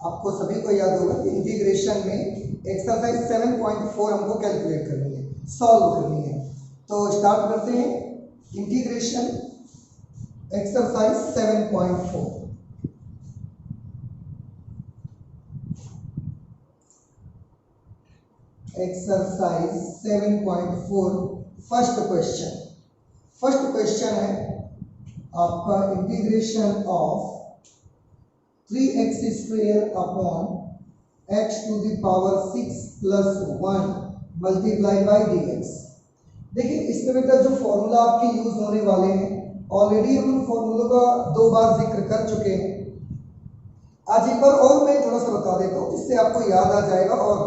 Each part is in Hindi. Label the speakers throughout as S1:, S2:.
S1: आपको सभी को याद होगा कि इंटीग्रेशन में एक्सरसाइज 7.4 हमको कैलकुलेट करनी है, सॉल्व करनी है। तो स्टार्ट करते हैं integration exercise 7.4। Exercise 7.4 first question है आपका integration of 3x² upon x to the power 6 plus 1 multiply by dx। देखिए इसमें बेटा जो फॉर्मूला आपके यूज होने वाले हैं ऑलरेडी हम उन फॉर्मूलों का 2 बार जिक्र कर चुके हैं। आज एक बार और मैं थोड़ा सा बता देता हूँ जिससे आपको याद आ जाएगा और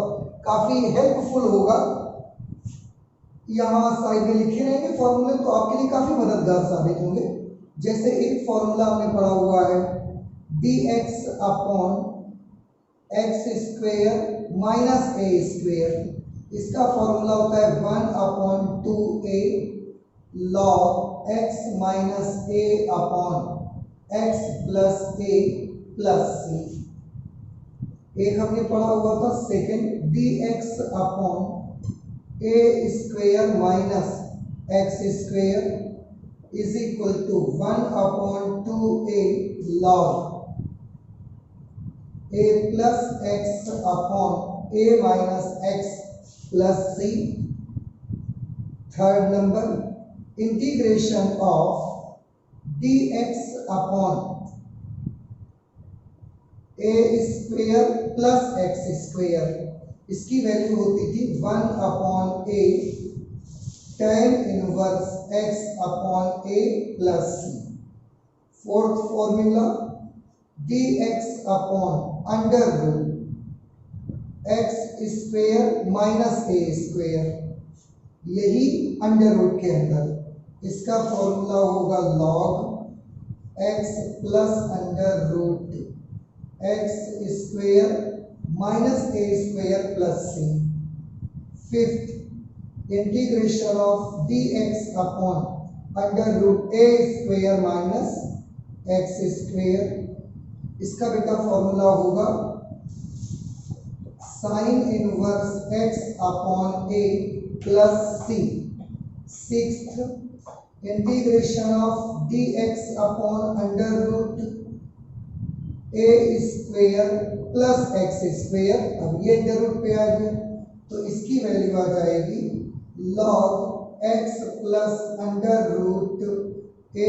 S1: काफी हेल्पफुल होगा। यहाँ साइड में लिखे रहेंगे फॉर्मूले तो आपके लिए काफी मददगार साबित होंगे। जैसे एक फॉर्मूला आपने पढ़ा हुआ है dx upon x² minus a²। इसका फॉर्मूला होता है 1/2a log x minus a upon x plus a plus c। एक हमने पढ़ा हुआ था second dx upon a² minus x² is equal to 1/2a log a plus x upon a minus x plus c। Third number integration of dx upon a² plus x²। इसकी वैल्यू होती थी 1/a tan inverse x upon a plus c। Fourth formula dx upon under root x² minus a²। यही अंडर रूट के अंदर इसका फॉर्मूला होगा log x plus under root x² minus a² plus c। Fifth integration of dx upon under root a² minus x²। इसका बेटा फॉर्मूला होगा sine inverse x upon a plus c। Sixth integration of dx upon under root a² plus x²। अब ये अंडर रूट पे आ गया तो इसकी वैल्यू आ जाएगी log x plus under root a²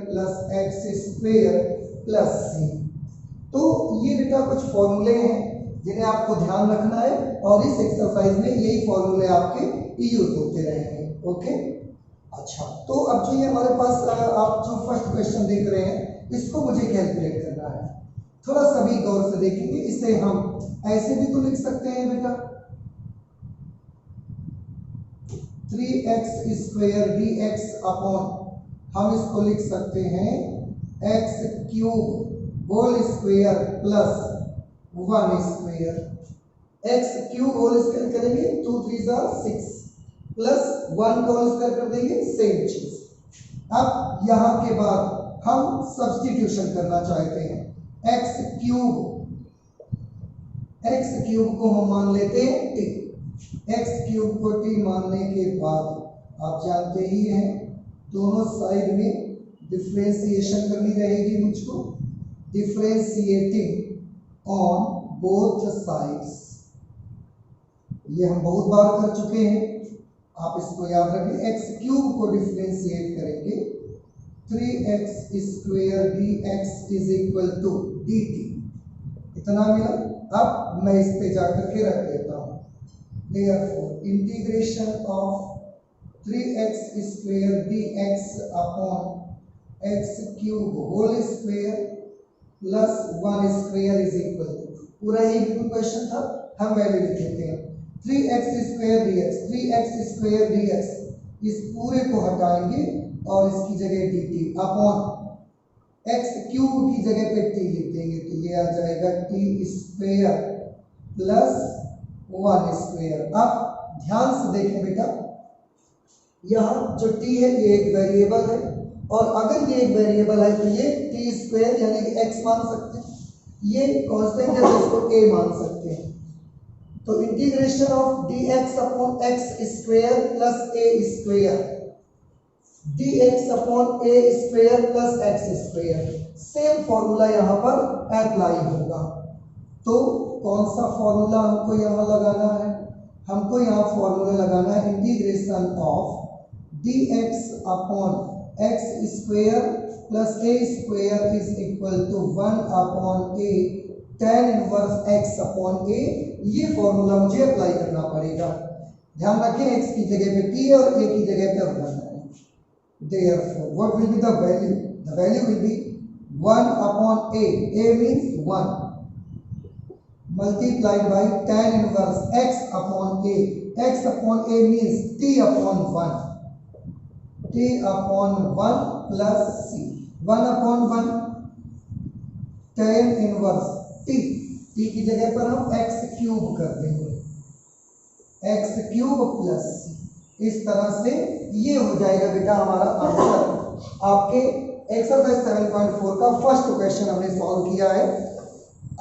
S1: plus x² plus c। तो ये बेटा कुछ फॉर्मूले हैं जिन्हें आपको ध्यान रखना है और इस एक्सरसाइज में यही फॉर्मूले आपके यूज होते रहेंगे। ओके, अच्छा तो अब जो ये हमारे पास आप जो फर्स्ट क्वेश्चन देख रहे हैं इसको मुझे कैलकुलेट करना है। थोड़ा सा भी गौर से देखेंगे। इसे हम ऐसे भी तो लिख सकते हैं बेटा 3x² dx अपॉन हम इसको लिख सकते हैं x³ whole square plus 1²। x³ whole square करेंगे 2 3 6 प्लस 1 का होल स्क्वायर कर देंगे सेम चीज। अब यहाँ के बाद हम सब्स्टिट्यूशन करना चाहते हैं। x³ को हम मान लेते हैं t। x³ को t मानने के बाद आप जानते ही हैं दोनों साइड में डिफरेंशिएशन करनी रहेगी मुझको। डिफरेंशिएटिंग ऑन बोथ साइड्स, ये हम बहुत बार कर चुके हैं, आप इसको याद रखें। x³ को डिफरेंशिएट करेंगे 3x² dx is equal to dt। इतना मिला। अब मैं इस पे जाकर के रख देता हूँ। Therefore integration of 3x² dx upon x³ whole square plus 1² is equal to, पूरा ही क्वेश्चन था, हम वैल्यू लिख लेते हैं 3x² dx। इस पूरे को हटाएंगे और इसकी जगह dt अपॉन x³ की जगह पे t लिख देंगे तो ये आ जाएगा t² प्लस 1²। अब ध्यान से देखें बेटा, यहाँ जो t है ये एक वेरिएबल है और अगर ये एक वेरिएबल है तो ये t² यानी कि x मान सकते हैं। ये कांस्टेंट है तो इसको a मान सकते हैं। तो integration of dx upon x square plus a square, dx upon a square plus x square, same formula यहाँ पर अप्लाई होगा। तो कौन सा फॉर्मूला हमको यहाँ लगाना है? हमको यहाँ फॉर्मूला लगाना है integration of dx upon x square plus a square is equal to 1 upon a tan inverse x upon a। ये फॉर्मूला मुझे अप्लाई करना पड़ेगा। ध्यान रखें x की जगह पे t और a की जगह पे 1 है। Therefore, what will be the value? The value will be 1 upon a. A means 1 multiplied by tan inverse x upon a. X upon a means t upon 1. T upon 1 plus c. 1 upon 1 tan inverse t. t की जगह पर हम x क्यूब कर देंगे, x क्यूब प्लस c। इस तरह से ये हो जाएगा बेटा हमारा आंसर। आपके एक्सरसाइज 7.4 का फर्स्ट क्वेश्चन हमने सॉल्व किया है।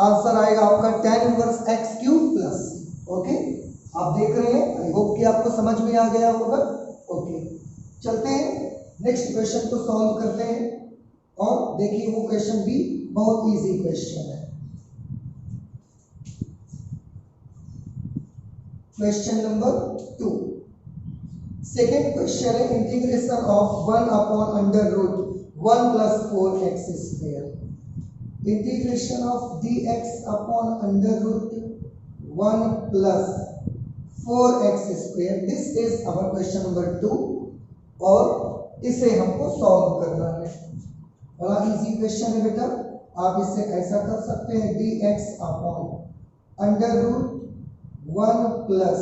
S1: आंसर आएगा आपका tan inverse x cube plus c। Okay, आप देख रहे हैं, आई होप कि आपको समझ में आ गया होगा। ओके, चलते हैं नेक्स्ट क्वेश्चन को सॉल्व करते हैं। और देखिए वो क्वेश्चन भी बहुत इजी क्वेश्चन है। क्वेश्चन नंबर 2, सेकेंड क्वेश्चन है integration of 1 upon under root 1 plus 4x square. Integration of dx upon under root 1 plus 4x square, this is our question number 2 और इसे हमको सॉल्व करना है। बड़ा इजी क्वेश्चन है बेटा। आप इसे ऐसा कर सकते हैं dx upon under root 1 plus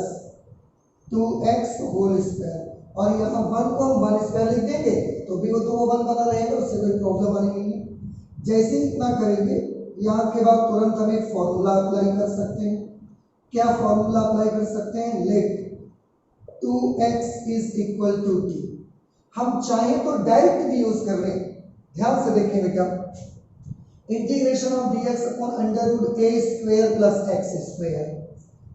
S1: 2x whole square, और यहाँ 1 को हम 1 स्क्वायर लिख देंगे तो भी वो 1 बना रहेगा, उससे कोई प्रॉब्लम आनी नहीं है। जैसे ही इतना करेंगे यहाँ के बाद तुरंत हम एक फॉर्मूला अप्लाई कर सकते हैं। क्या फॉर्मूला अप्लाई कर सकते हैं? Let 2x is equal to t। हम चाहें तो डायरेक्ट भी यूज कर लें। ध्यान से देखें बेटा, integration of dx upon under root a square plus x square,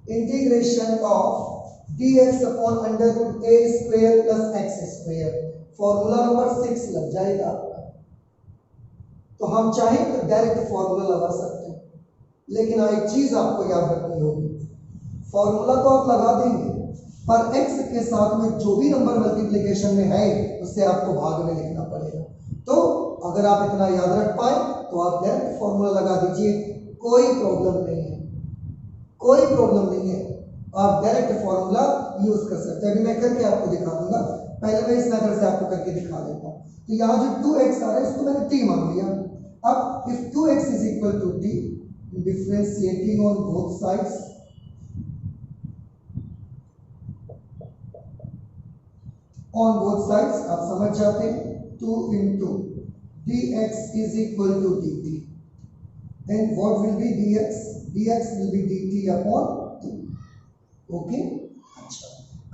S1: integration of dx upon under root a square plus x square, formula number 6 लग जाएगा आपका। तो हम चाहें तो डायरेक्ट फॉर्मूला लगा सकते हैं, लेकिन एक चीज आपको याद रखनी होगी, फॉर्मूला तो आप लगा देंगे पर x के साथ में जो भी नंबर मल्टीप्लिकेशन में है उससे आपको भाग में लिखना पड़ेगा। तो अगर आप इतना याद रख पाए तो आप डायरेक्ट फॉर्मूला लगा दीजिए, कोई प्रॉब्लम नहीं है, कोई प्रॉब्लम नहीं है। आप डायरेक्ट फॉर्मूला यूज कर सकते हैं। अभी मैं करके आपको दिखा दूंगा, पहले मैं इस मेथड से आपको करके दिखा देता हूँ। तो यहाँ जो 2x आ रहा है इसको मैंने t मान लिया। अब if 2x is equal to t, differentiating on both sides, on both sides आप समझ जाते हैं, 2 into dx is equal to dt, then what will be dx? dx will be dt upon 2। Okay, अच्छा,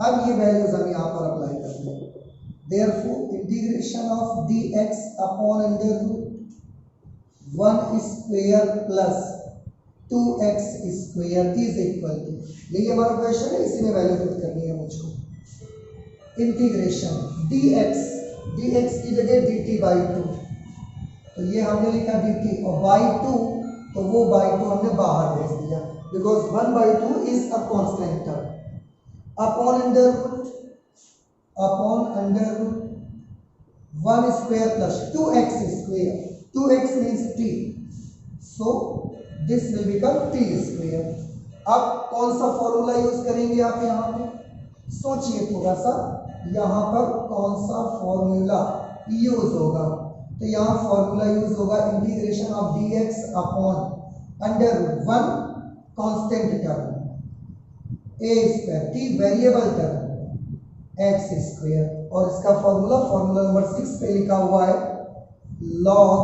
S1: अब ये वैल्यूज हम यहाँ पर अप्लाई करते हैं। Therefore integration of dx upon under root 1 square plus 2x square is equal to, यही हमारा क्वेश्चन है, इसी में वैल्यू पुट करनी है मुझको। इंटीग्रेशन dx, dx की जगह dt बाई 2, तो ये हमने लिखा dt, और बाई 2 तो वो बाई 2 हमने बाहर भेज दिया, because 1/2 is a constant term, upon under root 1 square plus 2x square, 2x means t, so this will become t square. अब कौन सा फॉर्मूला यूज करेंगे आप यहाँ पे? सोचिए थोड़ा सा, यहाँ पर कौन सा फॉर्मूला यूज होगा? तो यहाँ फॉर्मूला यूज होगा integration of dx upon under root 1 constant term, a square, t variable term, x square, और इसका फॉर्मूला नंबर 6 पे लिखा हुआ है log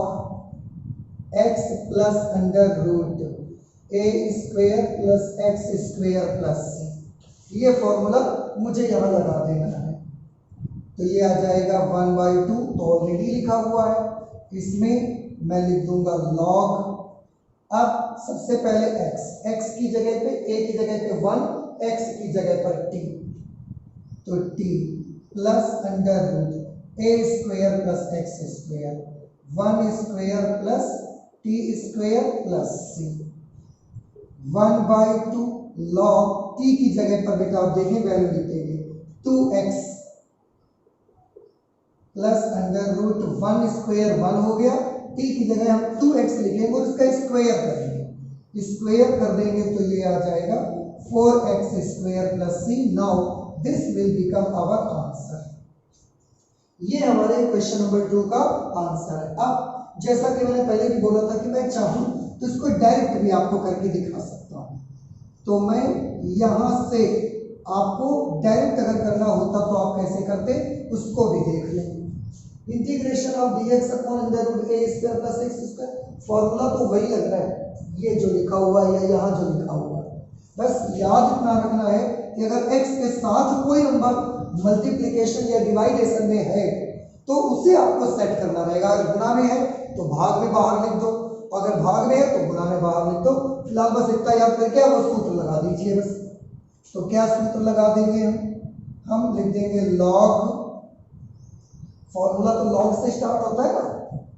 S1: x plus under root a square plus x square plus c। ये फॉर्मूला मुझे यहाँ लगा देना है, तो ये आ जाएगा 1/2, तो ऑलरेडी लिखा हुआ है, इसमें मैं लिख दूंगा log अब सबसे पहले x की जगह पे, a की जगह पे 1, x की जगह पर t, तो t plus under root a square plus x square, 1 square plus t square plus c, 1/2 log t की जगह पर बेटा आप देखें वैल्यू लिखेंगे 2x plus under root 1 square 1 हो गया, t की जगह हम 2x लिखेंगे और इसका स्क्वायर करेंगे, स्क्वायर कर देंगे तो ये आ जाएगा 4x square plus c। Now this will become our answer. ये हमारे क्वेश्चन नंबर 2 का आंसर है। अब जैसा कि मैंने पहले भी बोला था कि मैं चाहूं तो इसको डायरेक्ट भी आपको करके दिखा सकता हूं, तो मैं यहां से आपको डायरेक्ट अगर करना होता तो आप कैसे करते उसको भी देख लें। Integration of dx upon under root a square plus x square, formula तो वही लग रहा है, ये जो लिखा हुआ है या यहाँ जो लिखा हुआ है, बस याद इतना रखना है कि अगर x के साथ कोई नंबर मल्टीप्लिकेशन या डिवाइडेशन में है तो उसे आपको सेट करना रहेगा। अगर गुणा में है तो भाग में बाहर लिख दो, अगर भाग में है तो गुणा में बाहर लिख दो। फिलहाल बस इतना याद करके आप वो सूत्र लगा दीजिए बस। तो क्या सूत्र लगा देंगे हम लिख देंगे लॉग, फॉर्मूला तो लॉग से स्टार्ट होता है ना,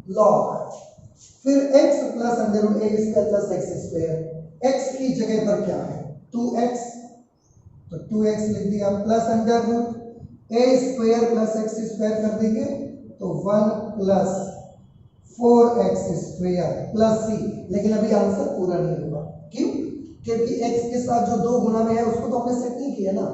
S1: लॉग, फिर x plus under root a square plus x square, x की जगह पर क्या है 2x, तो 2x लिख दिया plus under root a square plus x square कर देंगे तो 1 plus 4x square plus c। लेकिन अभी आंसर पूरा नहीं होगा, क्यों? क्योंकि x के साथ जो 2 गुना में है उसको तो हमने सेट नहीं किया ना,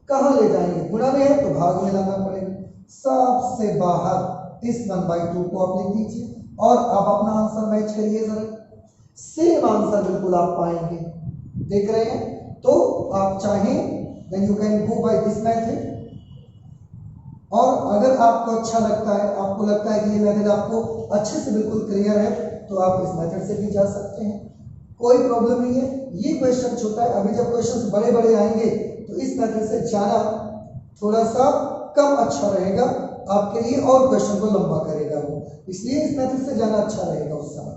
S1: कहाँ ले जाएंगे, गुना में है तो भाग में लाना पड़ेगा, सबसे बाहर इस 1/2 को आप लिख दीजिए और अब अपना आंसर मैच करिए जरा, सेम आंसर बिल्कुल आप पाएंगे, देख रहे हैं। तो आप चाहें then you can go by this method, और अगर आपको अच्छा लगता है, आपको लगता है कि ये मेथड आपको अच्छे से बिल्कुल क्लियर है, तो आप इस मेथड से भी जा सकते हैं, कोई प्रॉब्लम नहीं है। ये क्वेश्चन छोटा है, अभी जब क्वेश्चन बड़े बड़े आएंगे तो इस मेथड से जाना थोड़ा सा कम अच्छा रहेगा आपके लिए और क्वेश्चन को लंबा करेगा वो, इसलिए इस मेथड से जाना अच्छा रहेगा उस समय।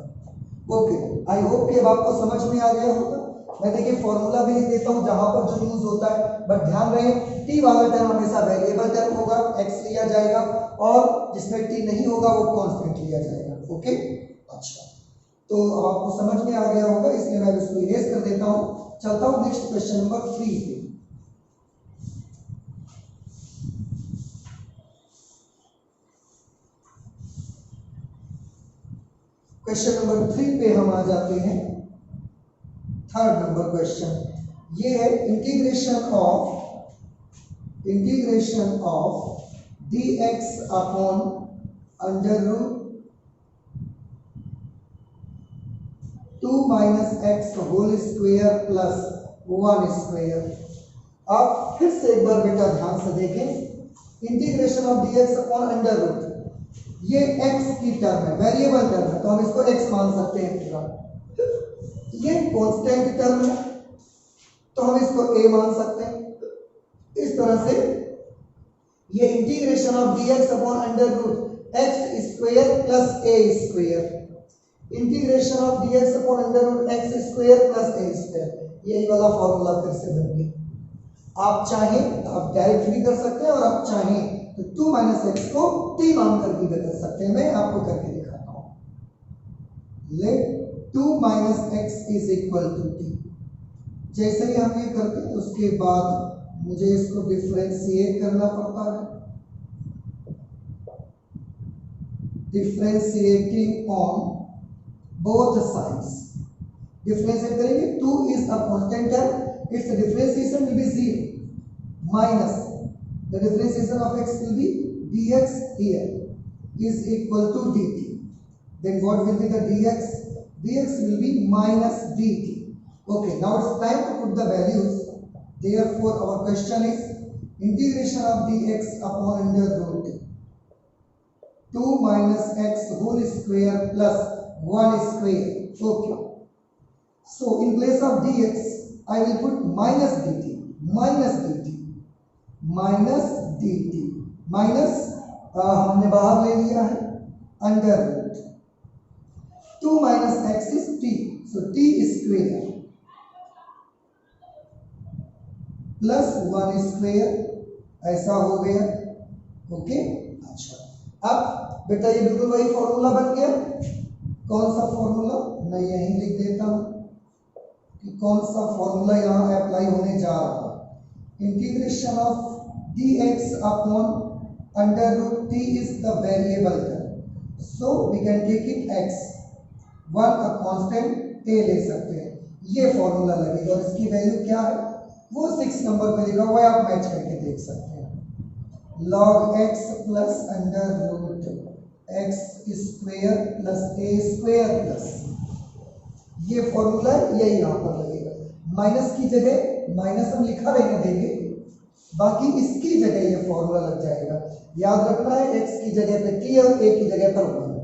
S1: ओके, आई होप कि अब आपको समझ में आ गया होगा। मैं देखिए फॉर्मूला भी लिख देता हूँ जहां पर जो यूज होता है, बट ध्यान रहे t वाला टर्म हमेशा वेरिएबल टर्म होगा, x लिया जाएगा, और जिसमें t नहीं होगा वो कांस्टेंट लिया जाएगा। ओके, अच्छा, तो अब आपको समझ में आ गया होगा, इसलिए मैं इसको इरेज कर देता हूँ। चलता हूँ नेक्स्ट क्वेश्चन नंबर 3 पे। क्वेश्चन नंबर 3 पे हम आ जाते हैं, थर्ड नंबर क्वेश्चन। ये है integration of dx upon under root 2 minus x whole square plus 1 square. आप फिर से एक बार बेटा ध्यान से देखें, integration of dx upon under root, ये x की टर्म है, वेरिएबल टर्म है, तो हम इसको x मान सकते हैं पूरा। ये कांस्टेंट टर्म है तो हम इसको a मान सकते हैं। इस तरह से ये integration of dx upon under root x square plus a square, integration of dx upon under root x square plus a square, यही वाला फॉर्मूला फिर से बन गया। आप चाहें आप डायरेक्ट भी कर सकते हैं और आप चाहें तो 2 माइनस एक्स को t मान करके भी कर सकते हैं, मैं आपको करके दिखाता हूं। Let 2 minus x is equal to t। जैसे ही हम ये करते हैं उसके बाद मुझे इसको डिफरेंशिएट करना पड़ता है, differentiating on both sides. Differentiate करेंगे, 2 is a constant term, its differentiation will be 0 minus the differentiation of x will be dx here is equal to dt. Then what will be the dx? Dx will be minus dt. Okay, now it's time to put the values. Therefore our question is integration of dx upon under root 2 minus x whole square plus 1 square. Okay, so in place of dx I will put minus dt, minus dt, minus dt, minus हमने बाहर ले लिया है under root 2 minus x is t, so t square plus 1 square ऐसा हो गया। ओके, अच्छा अब बेटा ये बिल्कुल वही फॉर्मूला बन गया। कौन सा फॉर्मूला, मैं यहीं लिख देता हूं कि कौन सा फॉर्मूला यहां अप्लाई होने जा रहा है। Integration of dx upon under root t is the variable term, so we can take it x, one a constant a ले सकते हैं। ये फॉर्मूला लगेगा और इसकी वैल्यू क्या है वो 6 नंबर पे लिखा हुआ है, आप मैच करके देख सकते हैं। log x plus under root x square plus A square plus, ये फॉर्मूला यही यहाँ पर लगेगा। माइनस की जगह माइनस हम लिखा रहने देंगे, बाकी इसकी जगह ये फॉर्मूला लग जाएगा। याद रखना है x की जगह पे t और a की जगह पर 1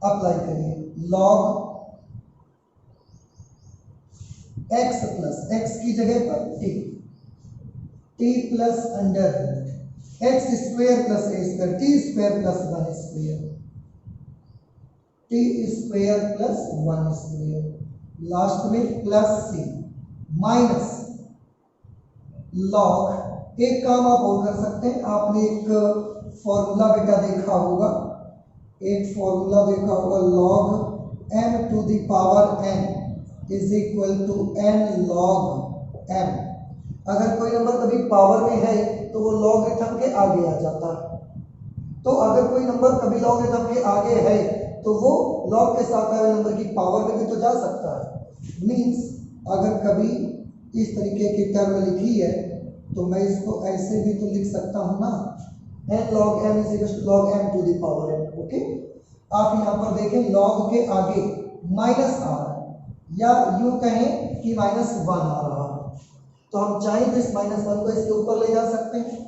S1: अप्लाई करिए। log x प्लस x की जगह पर t plus under root x square plus A square, T square plus 1 square, T square plus 1 square, last में प्लस सी माइनस लॉग। एक काम आप और कर सकते हैं, आपने एक फॉर्मूला बेटा देखा होगा, एक फॉर्मूला देखा होगा log m to the power n is equal to n log m। अगर कोई नंबर कभी पावर में है तो वो लॉगरिथम के आगे आ जाता है, तो अगर कोई नंबर कभी लॉगरिथम के आगे है तो वो लॉग के साथ आए नंबर की पावर में भी तो जा सकता है। मींस अगर कभी इस तरीके की टर्म लिखी है तो मैं इसको ऐसे भी तो लिख सकता हूं ना, n log m is equal to log m to the power n। Okay, आप यहां पर देखें लॉग के आगे माइनस आ रहा है, या यूं कहें कि -1 आ रहा है, तो हम चाहें तो इस -1 को इसके ऊपर ले जा सकते हैं।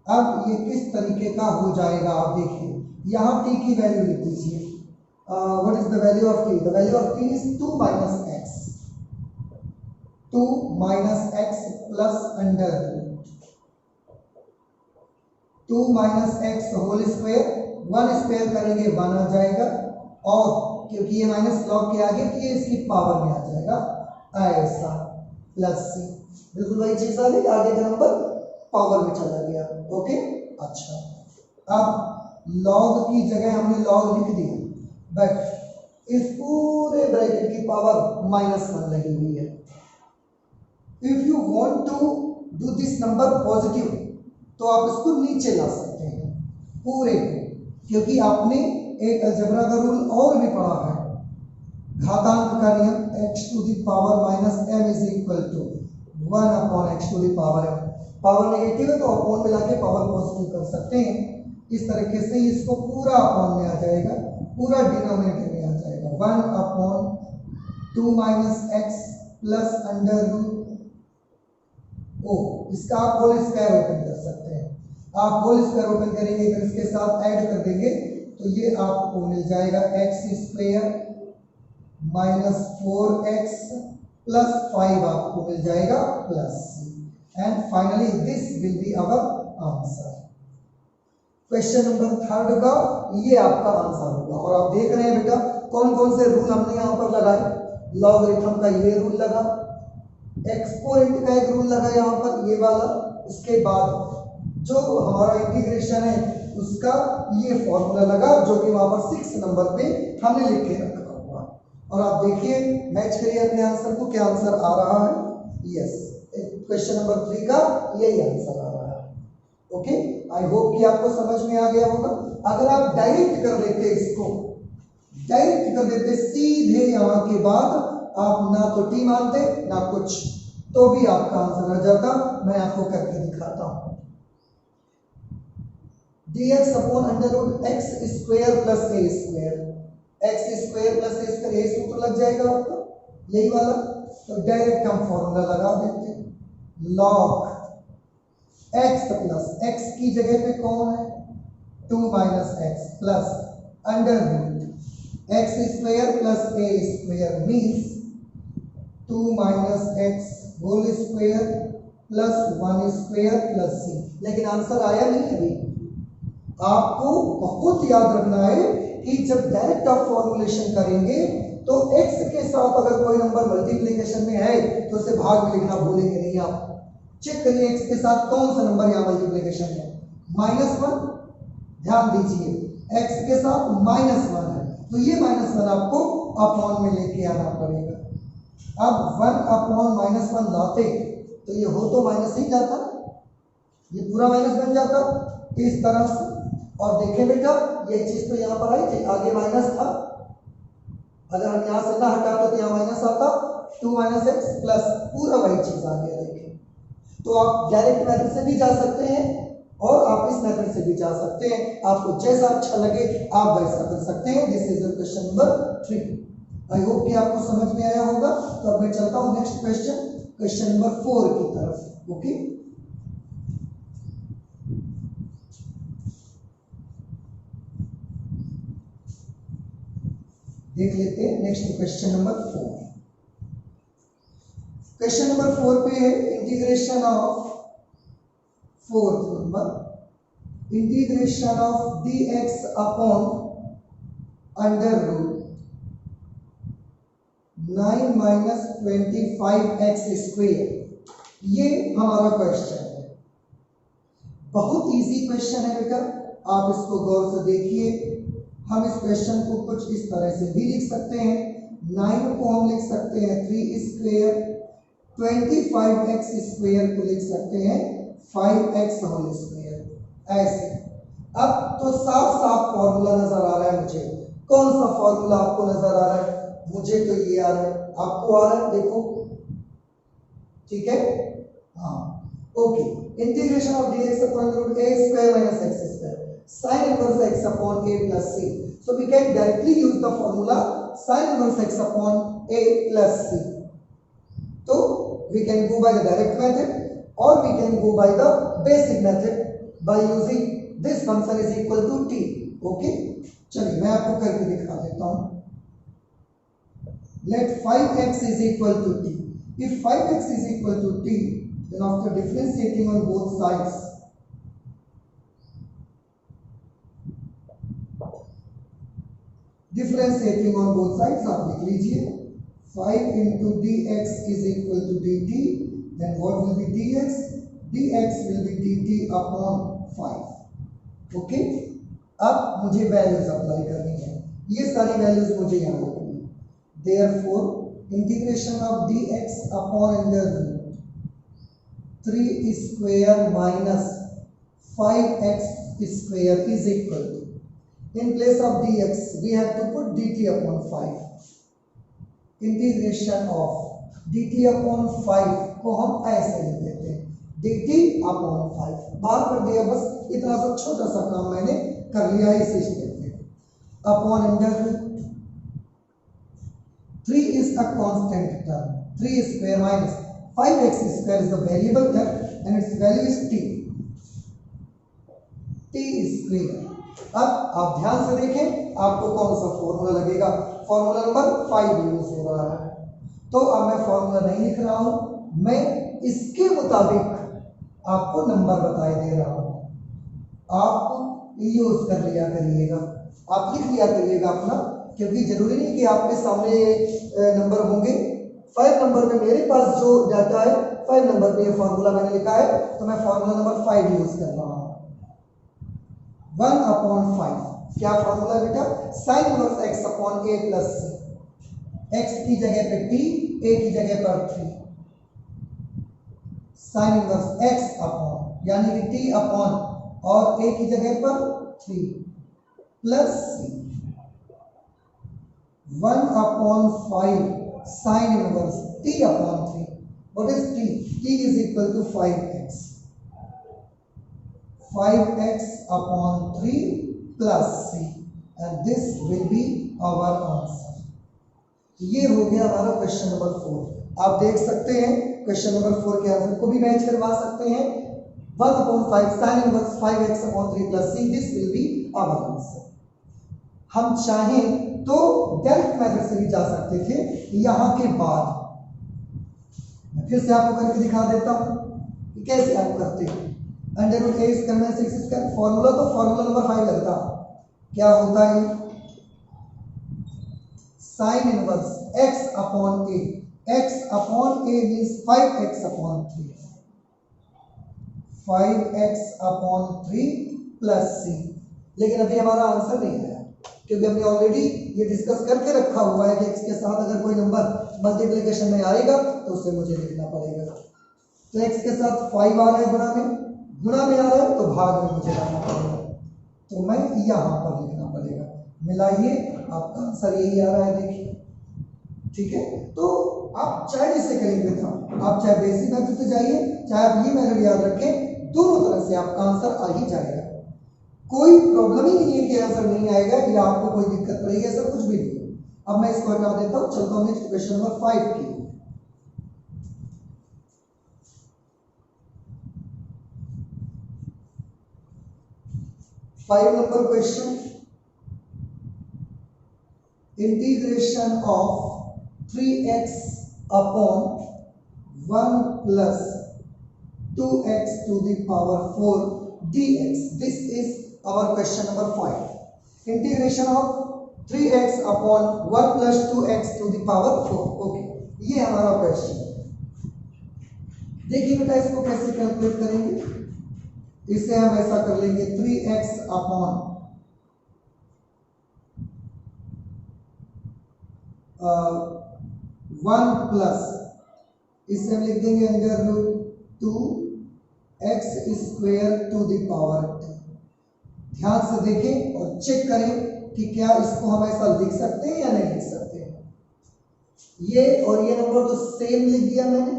S1: अब ये किस तरीके का हो जाएगा आप देखिए, यहाँ t की वैल्यू लिख दीजिए। What is the value of t? The value of t is 2 - x, 2 - x plus under root 2 - x whole square, 1 square करेंगे 1 आ जाएगा, और क्योंकि ये माइनस लॉग के आगे तो ये इसकी पावर में आ जाएगा ऐसा, प्लस सी, बिल्कुल वही चीज आ गई, आगे का नंबर पावर में चला गया। ओके, अच्छा अब लॉग की जगह हमने लॉग लिख दिया, बट इस पूरे ब्रैकेट की पावर -1 लगी हुई है। If you want to do this number positive तो आप इसको नीचे ला सकते हैं पूरे को, क्योंकि आपने एक अलजेब्रा का रूल और भी पढ़ा है, घातांक का नियम, x to the power -m is equal to 1 upon x to the power m। Power negative है तो अपॉन में लाके पावर पॉजिटिव कर सकते हैं। इस तरीके से इसको पूरा अपॉन में आ जाएगा, पूरा डिनोमिनेटर में आ जाएगा, 1 upon 2 - x plus under root oh, इसका आप होल स्क्वायर ओपन कर सकते हैं। आप होल स्क्वायर ओपन करेंगे अगर इसके साथ ऐड कर देंगे तो ये आपको मिल जाएगा x स्क्वायर -4x प्लस 5 आपको मिल जाएगा plus c, and finally this will be our answer. Question number 3 का ये आपका आंसर होगा। और आप देख रहे हैं बेटा कौन कौन से रूल हमने यहाँ पर लगाए। लॉगरिथम का ये रूल लगा, एक्सपोनेंट का एक रूल लगा यहाँ पर ये वाला, उसके बाद जो हमारा इंटीग्रेशन है उसका ये फॉर्मूला लगा जो कि वहां पर 6 नंबर पे हमने लिख के रखा हुआ। और आप देखिए मैच करिए अपने आंसर को, क्या आंसर आ रहा है। यस, क्वेश्चन नंबर 3 का यही आंसर आ रहा है। ओके, आई होप कि आपको समझ में आ गया होगा। अगर आप डायरेक्ट कर देते इसको, डायरेक्ट कर देते सीधे यहाँ के बाद, आप ना तो टी मानते ना कुछ, तो भी आपका आंसर आ जाता। मैं आपको करके दिखाता हूं। dx upon under root x square plus A square, X square plus A square, ये सूत्र लग जाएगा आपका यही वाला। तो डायरेक्ट हम फॉर्मूला लगा देते हैं, log x प्लस x की जगह पे कौन है 2 - x plus under root x square plus A square means 2 - x whole square plus 1 square plus C. लेकिन आंसर आया नहीं अभी। आपको बहुत याद रखना है कि जब डायरेक्ट आप फॉर्मुलेशन करेंगे तो x के साथ अगर कोई नंबर मल्टीप्लिकेशन में है तो उसे भाग में लिखना भूलेंगे नहीं आप। चेक करिए x के साथ कौन सा नंबर यहाँ मल्टीप्लिकेशन में, -1। ध्यान दीजिए x के साथ -1 है, तो ये -1 आपको अपॉन में लेके आना पड़ेगा। अब 1/-1 लाते तो ये हो तो माइनस ही जाता, ये पूरा माइनस बन जाता इस तरह से। और देखें बेटा ये चीज तो यहाँ पर आई थी, आगे माइनस था, अगर हम यहाँ से ना हटाते तो यहाँ माइनस आता, 2 - x प्लस पूरा वही चीज आ गया। देखें तो आप डायरेक्ट मेथड से भी जा सकते हैं और आप इस मेथड से भी जा सकते हैं, आपको जैसा अच्छा लगे आप वैसा कर सकते हैं। This is question number 3। I hope कि आपको समझ में आया होगा। तो अब मैं चलता हूँ नेक्स्ट क्वेश्चन, क्वेश्चन नंबर 4 की तरफ। ओके, देख लेते हैं next question number 4। Question number 4 पे है integration of, fourth number, integration of dx upon under root 9 - 25x square. ये हमारा क्वेश्चन है, बहुत इजी क्वेश्चन है बेटा, आप इसको गौर से देखिए। हम इस क्वेश्चन को कुछ इस तरह से भी लिख सकते हैं, 9 को हम लिख सकते हैं 3 स्क्वायर, 25x स्क्वायर को लिख सकते हैं 5x होल स्क्वायर, ऐसे। अब तो साफ साफ फॉर्मूला नजर आ रहा है मुझे। कौन सा फॉर्मूला आपको नजर आ रहा है? मुझे तो ये आ रहा है, आपको आ रहा है, देखो ठीक है। हाँ okay, integration of dx upon root a square minus x square sin inverse x upon a plus c. So we can directly use the formula sin inverse x upon a plus c. So we can go by the direct method or we can go by the basic method by using this function is equal to t. Okay, चलिए मैं आपको करके दिखा देता हूँ। Let 5x is equal to t. If 5x is equal to t, then after differentiating on both sides, differentiating on both sides आप लिख लीजिए 5 into dx is equal to dt, then what will be dx? dx will be dt upon 5. Okay, अब मुझे वैल्यूज अप्लाई करनी है, ये सारी वैल्यूज मुझे यहाँ लिखनी है। Therefore integration of dx upon under root 3 square minus 5x square is equal to, in place of dx we have to put dt upon 5. Integration of dt upon 5 को हम ऐसे लिख देते हैं dt upon 5, बाहर कर दिया, बस इतना सा छोटा सा काम मैंने कर लिया है इस स्टेप में। Upon under root 3 is a constant term, 3 square minus 5x square is the variable term and its value is t square। अब आप ध्यान से देखें आपको कौन सा फॉर्मूला लगेगा, फॉर्मूला नंबर 5 यूज हो रहा है। तो अब मैं फॉर्मूला नहीं लिख रहा हूं, मैं इसके मुताबिक आपको नंबर बताए दे रहा हूं, आप यूज कर लिया करिएगा, आप लिख लिया करिएगा अपना, क्योंकि जरूरी नहीं कि आपके सामने नंबर होंगे। 5 नंबर में मेरे पास जो डाटा है 5 नंबर पे ये फॉर्मूला मैंने लिखा है, तो मैं फॉर्मूला नंबर 5 यूज कर रहा हूं। 1/5 क्या फॉर्मूला बेटा? Sign inverse x upon a plus c, x की जगह पे t, a की जगह पर 3, साइन इनवर्स x अपॉन यानी कि t अपॉन और a की जगह पर 3 plus c 1/5 sine inverse t upon 3। What is t? t is equal to 5x, 5x upon 3 plus c and this will be our answer। ये हो गया हमारा क्वेश्चन नंबर 4। आप देख सकते हैं क्वेश्चन नंबर 4 के आंसर को भी मैच करवा सकते हैं। 1/5 sin inverse 5x upon 3 plus c, this will be our answer। हम चाहें तो डायरेक्ट मेथड से भी जा सकते थे, यहाँ के बाद मैं फिर से आपको करके दिखा देता हूँ कि कैसे आप करते हैं। अंडर रूट ए स्क्वायर माइनस 6 स्क्वायर, फॉर्मूला तो फॉर्मूला नंबर 5 लगता, क्या होता है sign inverse x upon a, x upon a means 5x upon 3, 5x upon 3 plus c। लेकिन अभी हमारा आंसर नहीं आया क्योंकि हमने ऑलरेडी ये डिस्कस करके रखा हुआ है कि x के साथ अगर कोई नंबर मल्टीप्लिकेशन में आएगा तो उसे मुझे लिखना पड़ेगा। तो x के साथ 5 आ रहा है गुणा में आ रहा है तो भाग में मुझे लाना पड़ेगा, तो मैं यहाँ पर लिखना पड़ेगा। मिलाइए, आपका आंसर यही आ रहा है, देखिए। ठीक है, तो आप चाहे जिसे करेंगे था, आप चाहे बेसिक मेथड से जाइए, चाहे आप ये मेथड याद रखें, दोनों तरह से आपका आंसर आ ही जाएगा। कोई प्रॉब्लम ही नहीं है कि आंसर नहीं आएगा या आपको कोई दिक्कत पड़ेगी, ऐसा कुछ भी नहीं। अब मैं इसको हटा देता हूँ, चलता हूँ नेक्स्ट क्वेश्चन नंबर 5 की। Five number question, integration of 3x upon 1 plus 2x to the power 4 dx. This is our question number 5. Integration of 3x upon 1 plus 2x to the power 4. Okay, ये हमारा क्वेश्चन है। देखिए बेटा, इसको कैसे कैलकुलेट करेंगे। इसे हम ऐसा कर लेंगे 3x अपॉन 1 प्लस, इसे हम लिख देंगे under root 2x square to the power 2। ध्यान से देखें और चेक करें कि क्या इसको हम ऐसा लिख सकते हैं या नहीं लिख सकते हैं। ये और ये नंबर तो सेम लिख दिया मैंने,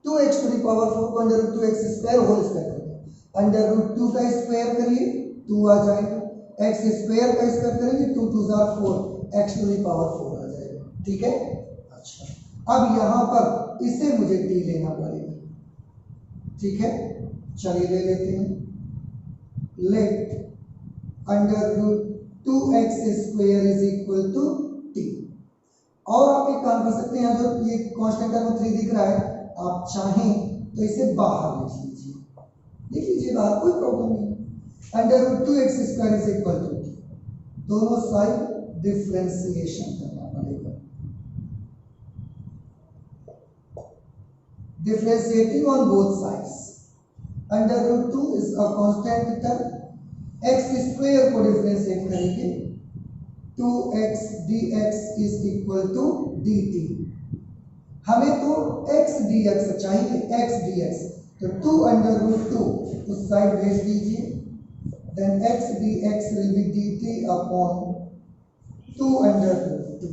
S1: 2x टू द पावर 4 को under root 2x square whole square कर दिया। अंडर रूट 2 का स्क्वायर करिए 2 आ जाएगा, x स्क्वायर का स्क्वायर करेंगे 2 2 4, x टू द पावर 4 आ जाएगा। ठीक है, अच्छा अब यहाँ पर इसे मुझे t लेना पड़ेगा। ठीक है, चलिए ले लेते हैं। Let under root 2x square is equal to t। और आप एक काम कर सकते हैं, जो ये कांस्टेंट टर्म 3 दिख रहा है, आप चाहें तो इसे बाहर लिख लीजिए, लिख लीजिए बाहर, कोई प्रॉब्लम नहीं। Under root 2x square is equal to t, दोनों साइड डिफरेंशिएशन करना पड़ेगा। Differentiating on both sides, under root 2 is a constant term, x square को डिफरेंशिएट करेंगे 2x dx is equal to dt। हमें तो x dx चाहिए, x dx, तो 2 अंडर रूट 2 उस साइड भेज दीजिए, then x dx will be dt upon 2 under root 2।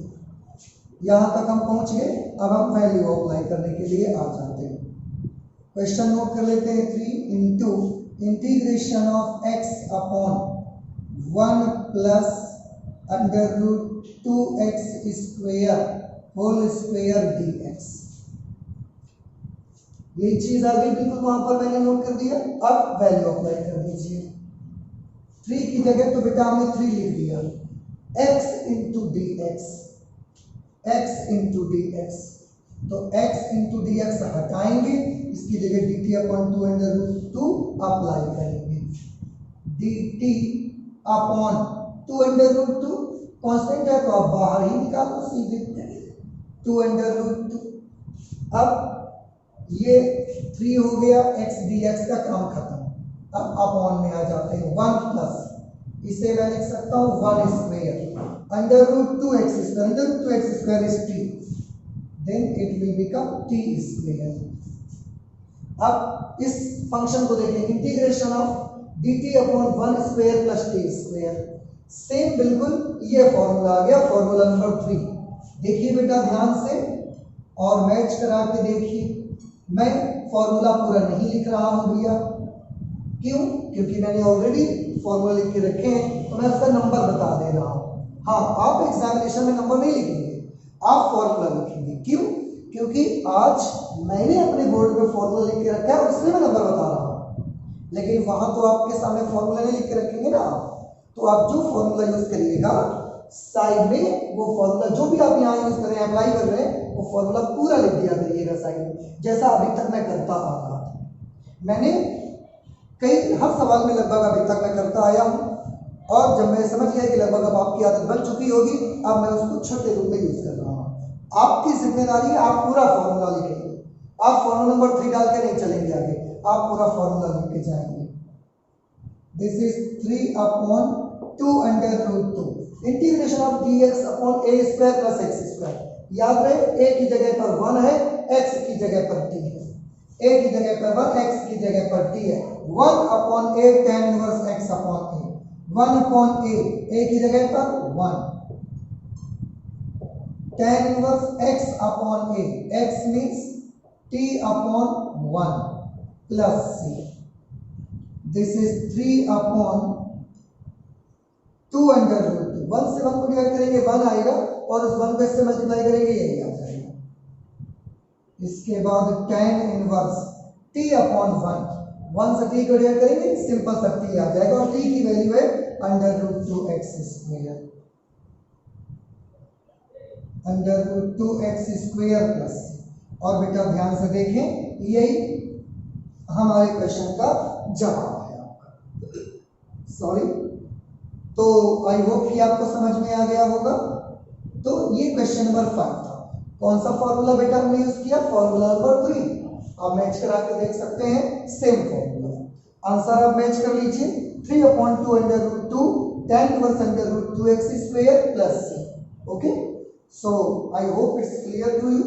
S1: यहाँ तक हम पहुँच गए। अब हम वैल्यू अप्लाई करने के लिए आ जाते हैं। क्वेश्चन नोट कर लेते हैं। 3 into integration of x upon 1 plus under root 2x square whole square dx। ये चीज आ गई बिल्कुल, वहां पर मैंने नोट कर दिया। अब वैल्यू अप्लाई कर दीजिए। 3 की जगह तो बेटा हमने 3 लिख दिया, x into d x, x into d x, तो x इंटू डी एक्स हटाएंगे, इसकी जगह dt upon 2 under root 2 apply करेंगे। dt upon 2 under root 2 constant है तो आप बाहर ही निकालो सीधे, 2 अंडर रूट 2। अब ये 3 हो गया, x dx का काम खत्म। अब अपॉन में आ जाते हैं 1 प्लस, इसे मैं लिख सकता हूँ 1 square under root 2x square, under root 2x square is t, then it will become t square. अब इस फंक्शन को देखें, integration of dt upon 1 square plus t square, same बिल्कुल ये फॉर्मूला आ गया, फॉर्मूला नंबर 3। देखिए बेटा ध्यान से और मैच करा के देखिए। मैं फॉर्मूला पूरा नहीं लिख रहा हूं भैया, क्यों? क्योंकि मैंने ऑलरेडी फॉर्मूला लिख के रखे हैं, तो मैं उसका नंबर बता दे रहा हूं। हाँ, आप एग्जामिनेशन में नंबर नहीं लिखेंगे, आप फॉर्मूला लिखेंगे। क्यों? क्योंकि आज मैंने अपने बोर्ड पे फॉर्मूला लिख के रखा है, उसमें मैं नंबर बता रहा हूँ। लेकिन वहां तो आपके सामने फॉर्मूला नहीं लिख के रखेंगे ना, तो आप जो फॉर्मूला यूज करिएगा साइड में, वो फॉर्मूला जो भी आप यहाँ यूज कर रहे हैं, अप्लाई कर रहे हैं, वो फॉर्मूला पूरा लिख दिया करिएगा साइड में, जैसा अभी तक मैं करता आ रहा था। मैंने हर सवाल में लगभग अभी तक मैं करता आया हूँ। और जब मैं समझ गया कि लगभग अब आपकी आदत बन चुकी होगी, अब मैं उसको छोटे रूप में यूज कर रहा हूँ। आपकी जिम्मेदारी है, आप पूरा फॉर्मूला लिखेंगे। आप फॉर्मूला नंबर 3 डाल के नहीं चलेंगे आगे, आप पूरा फॉर्मूला लिख के जाएंगे। This is 3/2 under root 2 integration of dx upon a square plus x square. याद रहे a की जगह पर 1 है, x की जगह पर t है। a की जगह पर 1, x की जगह पर t है। 1 upon a tan inverse x upon a, 1 upon a की जगह पर 1, tan inverse x upon a, x means t upon 1 plus c। This is 3 upon 2 under root 2। 1 से 1 को डिवाइड करेंगे 1 आएगा और उस 1 को इससे मल्टीप्लाई करेंगे यही आ जाएगा। इसके बाद tan इनवर्स t अपॉन 1 से t को डिवाइड करेंगे सिंपल सा t आ जाएगा और t की वैल्यू है under root 2x square, under root 2x square plus. और बेटा ध्यान से देखें, यही हमारे क्वेश्चन का जवाब है आपका। सॉरी, तो आई होप कि आपको समझ में आ गया होगा। तो ये क्वेश्चन नंबर 5 था। कौन सा फॉर्मूला बेटा हमने यूज किया? Formula number 3। आप मैच करा के देख सकते हैं, सेम फॉर्मूला। आंसर आप मैच कर लीजिए, 3/2 under root 2 tan inverse under root 2x square plus c। Okay, so I hope it's clear to you.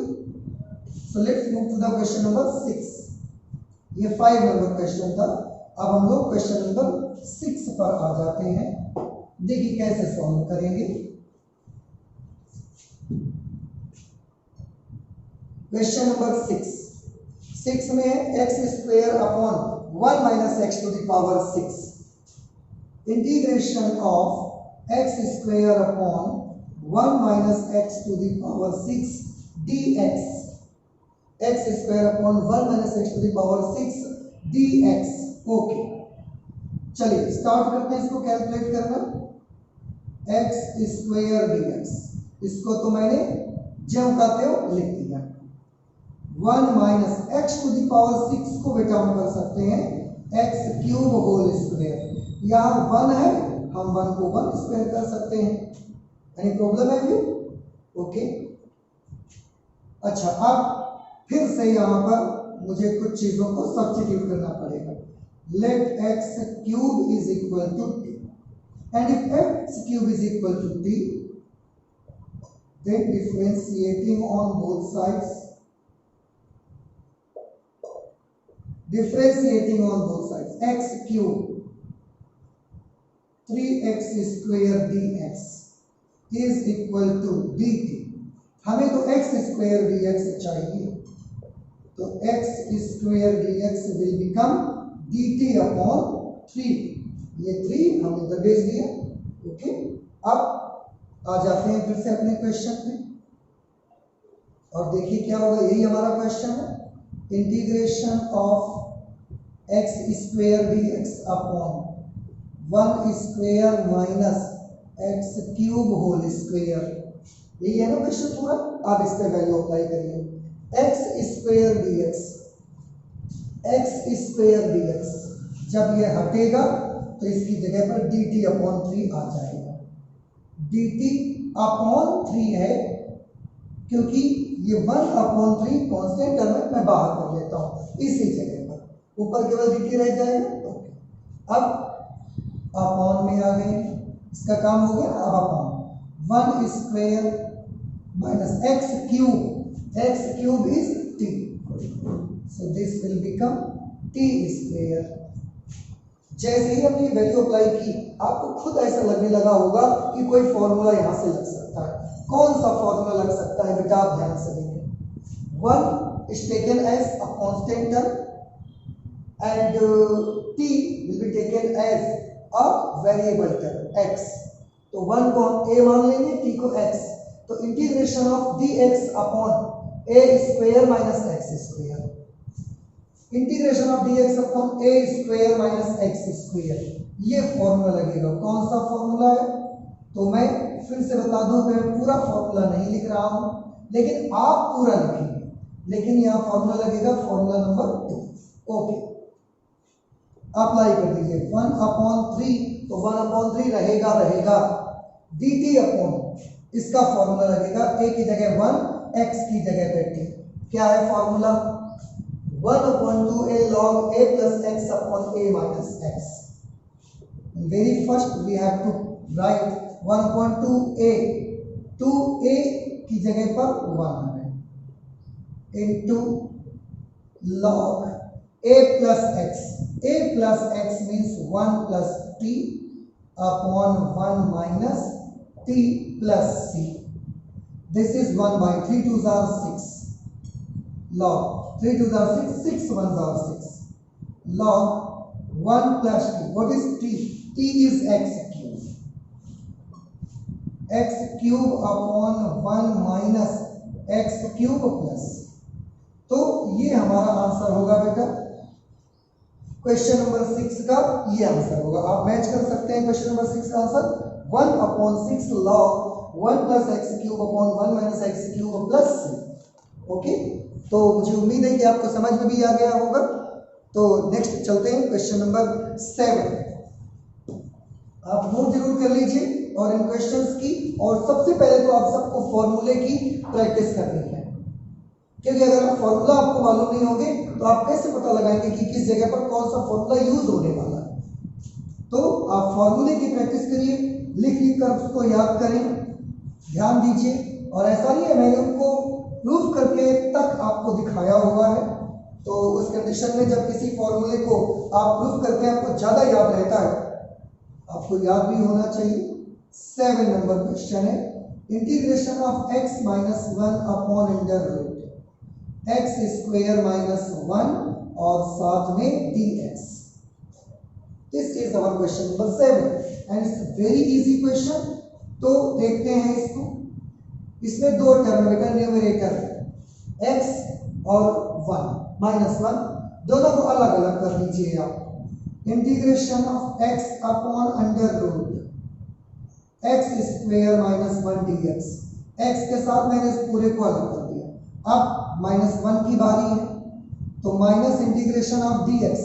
S1: So let's move to the question number 6। ये 5 नंबर क्वेश्चन था। अब हम लोग क्वेश्चन नंबर 6 पर आ जाते हैं। देखिए कैसे सॉल्व करेंगे। क्वेश्चन नंबर 6 में x square upon 1 minus x to the power 6 integration of x square upon 1 minus x to the power 6 dx, x square upon 1 minus x to the power 6 dx। Okay, चलिए स्टार्ट करते हैं इसको कैलकुलेट करना। x स्क्वायर dx, इसको तो मैंने ज्यों का त्यों लिख दिया। 1 minus x to the power 6 को बेटा हम कर सकते हैं x क्यूब होल स्क्वायर। यहाँ 1 है, हम 1 को 1 स्क्वायर कर सकते हैं। एनी प्रॉब्लम है व्यू? ओके, अच्छा अब फिर से यहाँ पर मुझे कुछ चीजों को सब्स्टिट्यूट करना पड़ेगा। Let x cube is equal to t, and if x cube is equal to t, then differentiating on both sides, x cube 3x square dx is equal to dt। हमें तो x square dx चाहिए, तो x square dx will become dt upon 3। ये 3 हम इधर भेज दिया। ओके, अब आ जाते हैं फिर से अपने क्वेश्चन पे और देखिए क्या होगा। यही हमारा क्वेश्चन है, integration of x square dx upon 1 square minus x cube whole square. यही है ना क्वेश्चन पूरा। आप इस पे वैल्यू अप्लाई करिए। x स्क्वायर dx जब ये हटेगा तो इसकी जगह पर dt अपॉन 3 आ जाएगा। dt अपॉन 3 है क्योंकि ये 1 अपॉन 3 कांस्टेंट टर्म है, मैं बाहर कर लेता हूँ इसी जगह पर, ऊपर केवल dt रह जाएगा। ओके, अब अपॉन में आ गए, इसका काम हो गया। अब upon 1 square minus x cube is t, so this will become t square. जैसे ही हमने वैल्यू अप्लाई की, आपको खुद ऐसा लगने लगा होगा कि कोई फॉर्मूला यहां से लग सकता है। कौन सा फॉर्मूला लग सकता है बेटा? आप ध्यान से देखें। 1 is taken as a constant term and t will be taken as a variable term x। तो 1 को हम a मान लेंगे, t को x। तो integration of dx upon a square minus x square, integration of dx upon a square minus x square, ये फॉर्मूला लगेगा। कौन सा फॉर्मूला है? तो मैं फिर से बता दूं कि मैं पूरा फॉर्मूला नहीं लिख रहा हूं, लेकिन आप पूरा लिखेंगे। लेकिन यहाँ फॉर्मूला लगेगा फॉर्मूला नंबर 2। ओके, अप्लाई कर दीजिए 1/3, तो 1/3 रहेगा dt अपॉन इसका फॉर्मूला लगेगा a की जगह 1, x की जगह पे t। क्या है formula? 1/2a log a plus x upon a minus x। Very first we have to write 1/2a, 2a की जगह पर 1 है into log a plus x। a plus x means 1 plus t upon 1 minus t plus c। This is 1/3 2s are 6 log 3 2s are 6, 6 1s are 6 log 1 plus t। What is t? t is x cube upon 1 minus x cube plus। तो ये हमारा आंसर होगा बेटा क्वेश्चन नंबर 6 का, ये आंसर होगा। आप मैच कर सकते हैं क्वेश्चन नंबर 6 का answer 1/6 log 1 plus x cube upon 1 minus x cube plus c। Okay, तो मुझे उम्मीद है कि आपको समझ में भी आ गया होगा। तो नेक्स्ट चलते हैं क्वेश्चन नंबर 7। आप नोट जरूर कर लीजिए और इन क्वेश्चंस की, और सबसे पहले तो आप सबको फॉर्मूले की प्रैक्टिस करनी है, क्योंकि अगर फॉर्मूला आपको मालूम नहीं होंगे तो आप कैसे पता लगाएंगे कि किस जगह पर कौन सा फॉर्मूला यूज होने वाला है। तो आप फॉर्मूले की प्रैक्टिस करिए, लिख कर उसको याद करें, ध्यान दीजिए। और ऐसा नहीं है मैंने उनको प्रूफ करके तक आपको दिखाया हुआ है, तो उस कंडीशन में जब किसी फॉर्मूले को आप प्रूफ करके आपको ज़्यादा याद रहता है, आपको याद भी होना चाहिए। 7 नंबर क्वेश्चन है, integration of x minus 1 upon under root x square minus 1 और साथ में dx। This is our question number 7 and it's very easy question. तो देखते हैं इसको। इसमें दो टर्म बेटा न्यूमरेटर x और 1 माइनस 1 दोनों को अलग अलग कर लीजिए आप। Integration of x upon under root x square minus 1 dx। x के साथ मैंने इस पूरे को अलग कर दिया। अब -1 की बारी है, तो minus integration of dx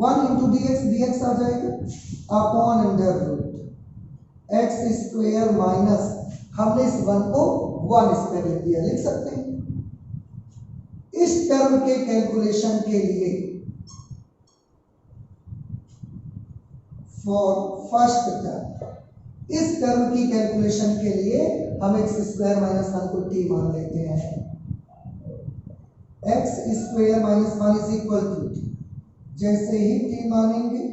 S1: 1 into dx आ जाएगा upon under root x square minus, हमने इस 1 को 1 स्क्वायर लिख दिया, लिख सकते हैं। इस टर्म के कैलकुलेशन के लिए फॉर फर्स्ट टर्म, इस टर्म की कैलकुलेशन के लिए हम x स्क्वायर माइनस 1 को t मान लेते हैं। x square minus 1 is equal to t। जैसे ही t मानेंगे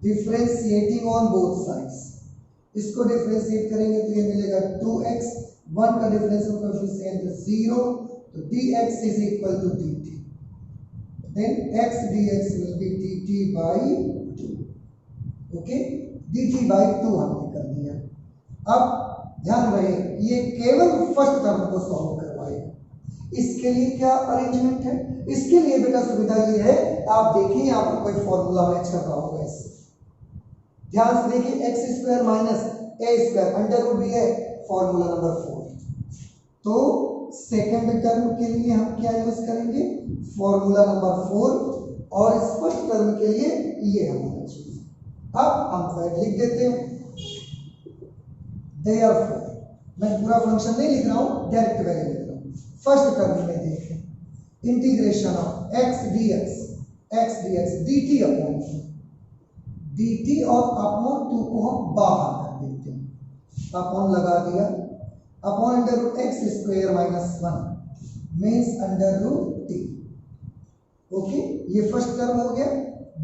S1: डिफरेंशिएटिंग ऑन बोथ साइड्स, इसको डिफरेंशिएट करेंगे तो ये मिलेगा 2x, 1 का डिफरेंशियल कोएफिशिएंट 0, तो dx is equal to dt, then x dx will be dt by 2। Okay, dt by 2 हमने कर दिया। अब ध्यान रहे ये केवल फर्स्ट टर्म को सॉल्व करवाएगा। इसके लिए क्या अरेंजमेंट है? इसके लिए बेटा सुविधा ये है, आप देखिए यहाँ पर कोई फॉर्मूला मैच कर रहा होगा इससे। ध्यान से देखिए x square minus a square under root भी है, फॉर्मूला नंबर 4। तो सेकंड टर्म के लिए हम क्या यूज करेंगे? फॉर्मूला नंबर 4, और इस फर्स्ट टर्म के लिए ये हमारा चीज। अब हम वैल्यू लिख देते हैं। देयरफॉर, मैं पूरा फंक्शन नहीं लिख रहा हूं, डायरेक्ट वैल्यू लिख रहा हूं। फर्स्ट टर्म में देखें, integration of x dx dt upon dt और अपॉन 2 को हम बाहर कर देते हैं। अपॉन लगा दिया, upon under root x square minus 1 means under root t। Okay, ये फर्स्ट टर्म हो गया,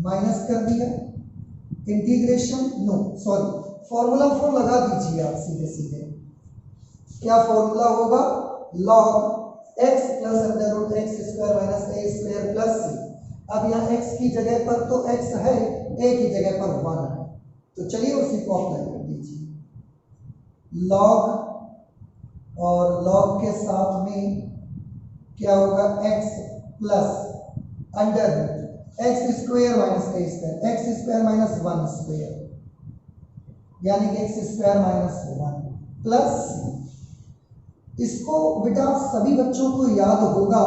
S1: माइनस कर दिया। इंटीग्रेशन नो सॉरी फॉर्मूला 4 लगा दीजिए आप सीधे सीधे। क्या फॉर्मूला होगा? log x plus under root x square minus a square plus c। अब यहाँ x की जगह पर तो x है, a की जगह पर 1 है, तो चलिए उसी को अप्लाई कर दीजिए। log और log के साथ में क्या होगा? x plus under root x square minus a square, x square minus 1 square, यानी कि x square minus 1 plus c। इसको बेटा सभी बच्चों को याद होगा,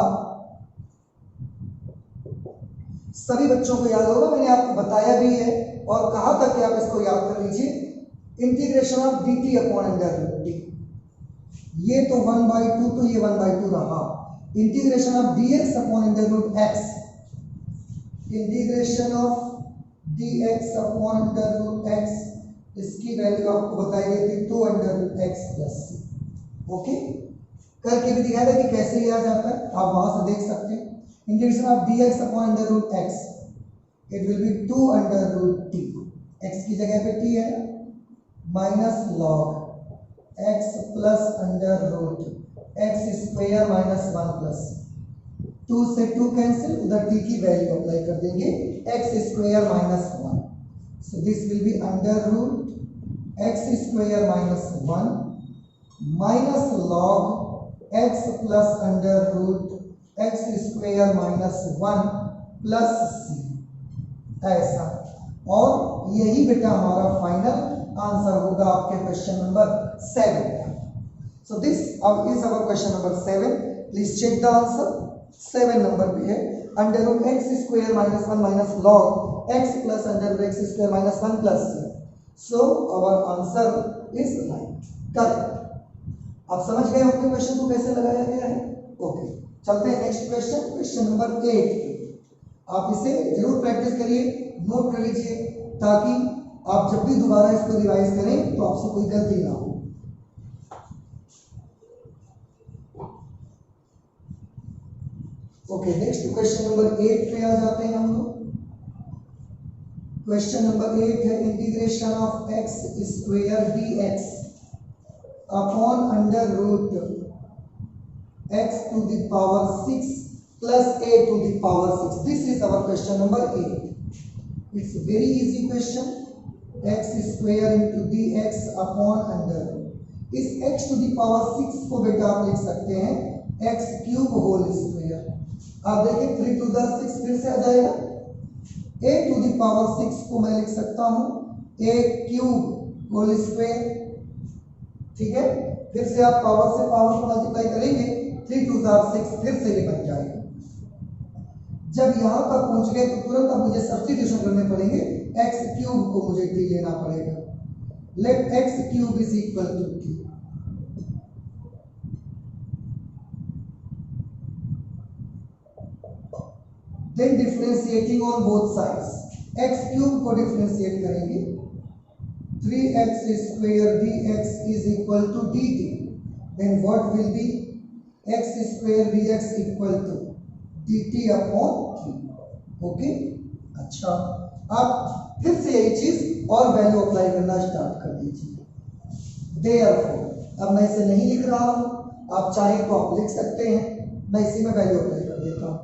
S1: सभी बच्चों को याद होगा, मैंने आपको बताया भी है और कहा था कि आप इसको याद कर लीजिए। Integration of d t upon under root t, ये तो 1/2 तो ये 1/2 रहा। Integration of D x upon under root x, integration of D x upon under root x, इसकी वैल्यू आपको बताई गई थी 2 under root x plus c. Okay, करके भी दिखाया था कि कैसे लिया जाता है, आप वहां से देख सकते हैं। Integration of D x upon under root x, it will be 2 under root t, x की जगह पे टी है, minus log x plus under root x square minus 1 plus 2 से 2 कैंसिल, उधर टी की वैल्यू अप्लाई कर देंगे, X square minus 1, so this will be under root x square minus 1 minus log x plus under root x square minus 1 plus C, ऐसा। और यही बेटा हमारा फाइनल आंसर होगा आपके क्वेश्चन नंबर 7 का। So this is our question number 7, please check the answer. 7 नंबर पे है under root x square minus 1 minus log x plus under root x square minus 1 plus c, so our answer is right, correct. आप समझ गए अपने क्वेश्चन को कैसे लगाया गया है। ओके, चलते हैं नेक्स्ट क्वेश्चन, क्वेश्चन नंबर 8। आप इसे जरूर प्रैक्टिस करिए, नोट कर लीजिए, ताकि आप जब भी दोबारा इसको रिवाइज करें तो आपसे कोई गलती ना हो। ओके, नेक्स्ट क्वेश्चन नंबर 8 पे आ जाते हैं हम लोग। क्वेश्चन नंबर 8 है integration of x square d x upon under root x to the power 6 plus a to the power 6. This is our question number 8. It's a very easy question. X square into dx upon under root। इस x to the power 6 को बेटा आप लिख सकते हैं x क्यूब होल स्क्वायर। आप देखिए 3 to the 6 फिर से आ जाएगा। a to the power 6 को मैं लिख सकता हूँ a क्यूब होल स्क्वायर, ठीक है। फिर से आप पावर से पावर को मल्टीप्लाई करेंगे, 3 to the 6 फिर से ये बन जाएगा। जब यहां तक पहुंच गए तो तुरंत अब मुझे सब्स्टिट्यूशन करने पड़ेंगे, x क्यूब को मुझे t लेना पड़ेगा। Let x cube is equal to t, then differentiating on both sides, x cube को डिफरेंशिएट करेंगे, 3x square dx is equal to dt, then what will be x square dx equal to dt upon 3। Okay, अच्छा, आप फिर से यही चीज और वैल्यू अप्लाई करना स्टार्ट कर दीजिए। देयरफॉर, अब मैं इसे नहीं लिख रहा हूं, आप चाहे तो आप लिख सकते हैं, मैं इसी में वैल्यू अप्लाई कर देता हूं।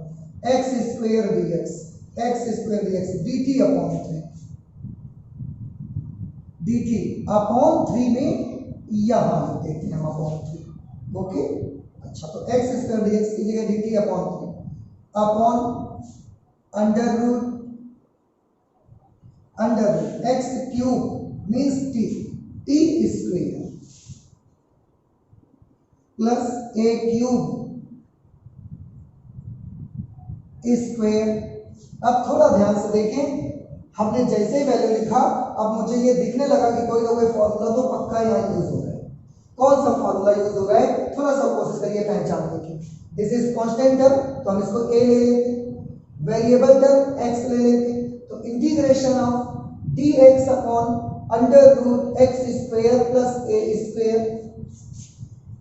S1: x square dx dt upon 3, dt upon 3 में यहां लिख देते हैं हम अपॉन 3। ओके, अच्छा, तो x स्क्वायर dx की जगह dt upon 3 upon under root x cube means t square plus a cube square. अब थोड़ा ध्यान से देखें, हमने जैसे वैल्यू लिखा, अब मुझे ये दिखने लगा कि कोई ना कोई फॉर्मूला तो पक्का यहाँ यूज हो रहा है। कौन सा फॉर्मूला यूज हो रहा है, थोड़ा सा कोशिश करिए पहचानने की। दिस इज कांस्टेंट टर्म, तो हम इसको a ले लेते, वेरिएबल टर्म x ले लेते, तो integration of dx upon under root x square plus a square,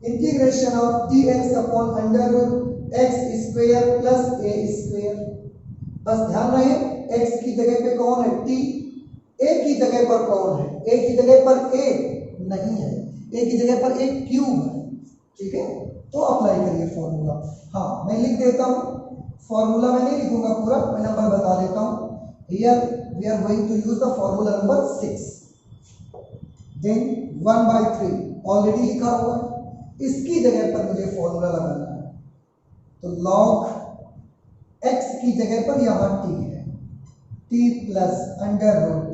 S1: integration of dx upon under root x square plus a square. बस ध्यान रहे x की जगह पे कौन है t, a की जगह पर कौन है, a की जगह पर a नहीं है, a की जगह पर एक क्यूब है, ठीक है। तो अप्लाई करिए फॉर्मूला। हाँ, मैं लिख देता हूँ फॉर्मूला, मैं नहीं लिखूंगा पूरा, मैं नंबर बता देता हूँ। Here we are going to use the formula number 6, then 1/3 already लिखा हुआ है, इसकी जगह पर मुझे फॉर्मूला लगाना है, तो लॉग x की जगह पर यहाँ t है, t plus under root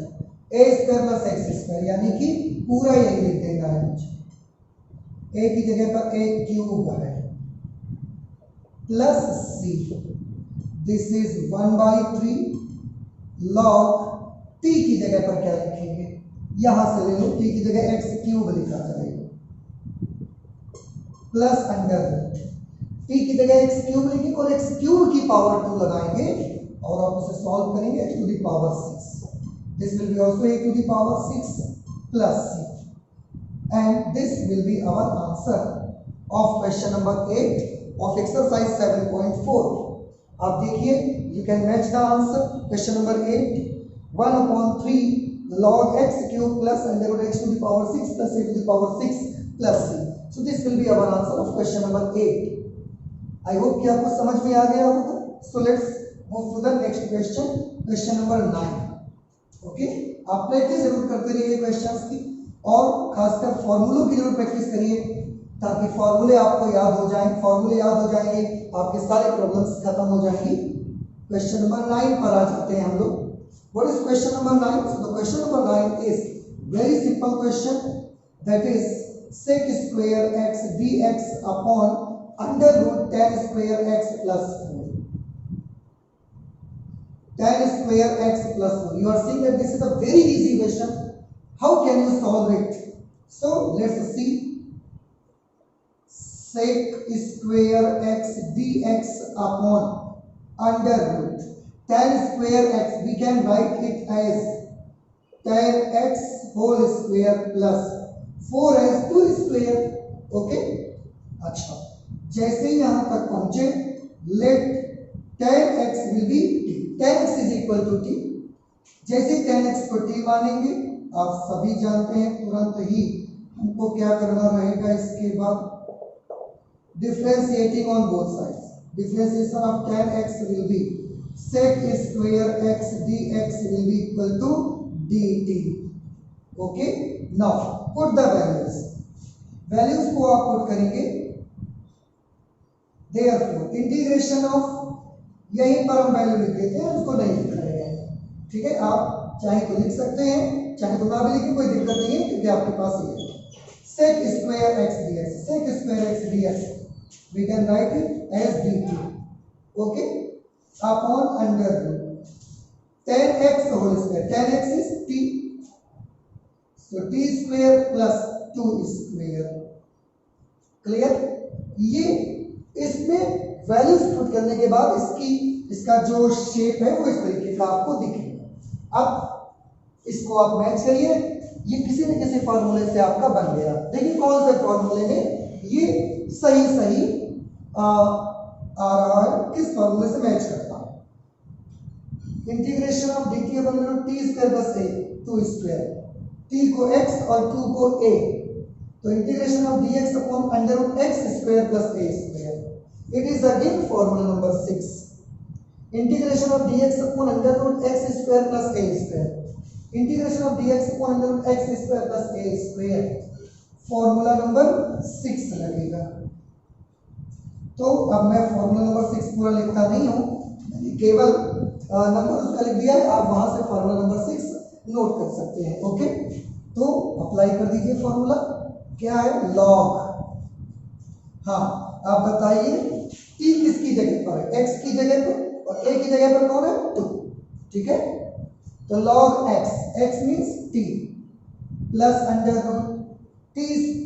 S1: a square plus x square, यानी कि पूरा यही लिख देना है मुझे। ए की जगह पर ए क्यूब है plus c, this is 1/3 log t की जगह पर क्या लिखेंगे, यहां से ले लो टी की जगह एक्स क्यूब लिखा जाएगा प्लस अंडर रूट टी की जगह एक्स क्यूब लिखेंगे और एक्स क्यूब की पावर 2 लगाएंगे और आप उसे सॉल्व करेंगे x to the power 6, this will be also a to the power 6 plus c and this will be our answer of question number 8 of exercise 7.4। आप देखिए you can match the answer question number 8 1/3 log x cube plus under root x to the power 6 plus a to the power 6 plus c, so this will be our answer of question number 8। I hope कि आपको समझ में आ गया होगा। So let's move to the next question, question number 9। Okay, आप प्रैक्टिस जरूर करते रहिए क्वेश्चंस की और खासकर फॉर्मूलों की जरूर प्रैक्टिस करिए ताकि फॉर्मूले आपको याद हो जाएं, फॉर्मूले याद हो जाएंगे आपके सारे प्रॉब्लम्स खत्म हो जाएंगी। क्वेश्चन नंबर 9 पर आ जाते हैं हम लोग। What is question number 9? So the question number 9 is very simple question, that is sec square x dx upon under root tan square x plus 4, tan square x plus 4। You are seeing that this is a very easy question. How can you solve it? So let's see, sec square x dx upon under root tan square x, we can write it as tan x whole square plus 4 2 square। Okay, अच्छा जैसे ही यहां तक पहुंचे let tan x will be t, tan x is equal to t। जैसे tan x को t मानेंगे आप सभी जानते हैं तुरंत ही हमको क्या करना रहेगा, इसके बाद differentiating on both sides, differentiation of tan x will B sec square x dx will be equal to dt। Okay, now put the values, values को आप पुट करेंगे, देयरफॉर इंटीग्रेशन ऑफ, यहीं पर हम वैल्यू लिख देते हैं, उसको नहीं लिख रहे हैं, ठीक है। आप चाहे तो लिख सकते हैं, चाहे तो ना भी लिखें, कोई दिक्कत नहीं है क्योंकि आपके पास ये sec square x dx, sec square x dx we can write it as dt, okay, upon under root tan x whole square, tan x is t, so t square plus 2 square, clear. ये इसमें वैल्यूज पुट करने के बाद इसका जो शेप है वो इस तरीके का आपको दिखेगा। अब इसको आप मैच करिए, ये किसी न किसी फॉर्मूले से आपका बन गया। देखिए कौन से फॉर्मूले में ये सही आ रहा है, किस फॉर्मूले से मैच करता है। Integration of d t upon t square plus a 2 square, t को x और 2 को a, तो integration of dx upon under root x square plus a square, it is again formula number 6। Integration of dx upon under root x square plus a square, integration of dx upon under root x square plus a square, formula number 6 लगेगा। तो अब मैं फॉर्मूला नंबर 6 पूरा लिखता नहीं हूं, मैंने केवल नंबर उसका लिख दिया है, आप वहां से फॉर्मूला नंबर 6 नोट कर सकते हैं। ओके, तो अप्लाई कर दीजिए फॉर्मूला, क्या है लॉग, हाँ आप बताइए t किसकी जगह पर है, x की जगह पर और a की जगह पर कौन है 2, ठीक है। तो log x means t plus under root t